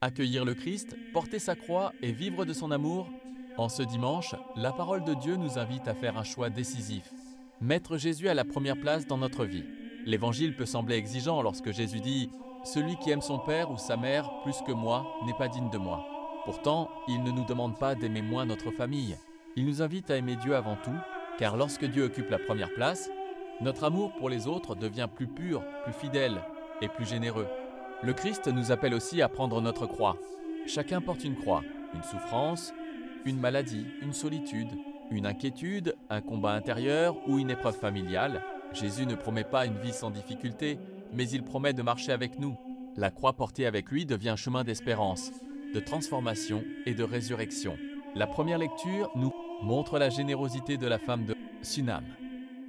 Accueillir le Christ, porter sa croix et vivre de son amour. En ce dimanche, la parole de Dieu nous invite à faire un choix décisif. Mettre Jésus à la première place dans notre vie. L'évangile peut sembler exigeant lorsque Jésus dit « Celui qui aime son père ou sa mère plus que moi n'est pas digne de moi ». Pourtant, il ne nous demande pas d'aimer moins notre famille. Il nous invite à aimer Dieu avant tout, car lorsque Dieu occupe la première place, notre amour pour les autres devient plus pur, plus fidèle et plus généreux. Le Christ nous appelle aussi à prendre notre croix. Chacun porte une croix, une souffrance, une maladie, une solitude, une inquiétude, un combat intérieur ou une épreuve familiale. Jésus ne promet pas une vie sans difficulté, mais il promet de marcher avec nous. La croix portée avec lui devient un chemin d'espérance, de transformation et de résurrection. La première lecture nous montre la générosité de la femme de Sunam.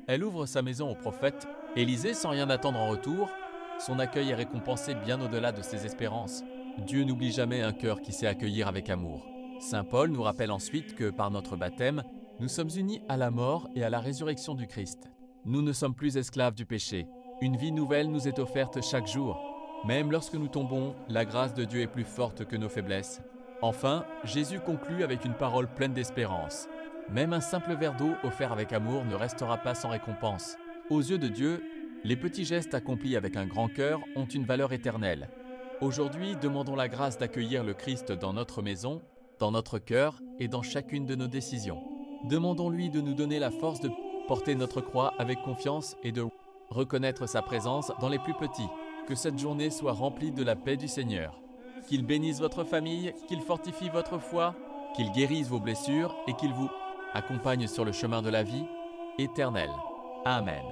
Elle ouvre sa maison au prophète Élisée sans rien attendre en retour. Son accueil est récompensé bien au-delà de ses espérances. Dieu n'oublie jamais un cœur qui sait accueillir avec amour. Saint Paul nous rappelle ensuite que par notre baptême, nous sommes unis à la mort et à la résurrection du Christ. Nous ne sommes plus esclaves du péché. Une vie nouvelle nous est offerte chaque jour. Même lorsque nous tombons, la grâce de Dieu est plus forte que nos faiblesses. Enfin, Jésus conclut avec une parole pleine d'espérance. Même un simple verre d'eau offert avec amour ne restera pas sans récompense. Aux yeux de Dieu, les petits gestes accomplis avec un grand cœur ont une valeur éternelle. Aujourd'hui, demandons la grâce d'accueillir le Christ dans notre maison, dans notre cœur et dans chacune de nos décisions. Demandons-lui de nous donner la force de porter notre croix avec confiance et de reconnaître sa présence dans les plus petits. Que cette journée soit remplie de la paix du Seigneur. Qu'il bénisse votre famille, qu'il fortifie votre foi, qu'il guérisse vos blessures et qu'il vous accompagne sur le chemin de la vie éternelle. Amen.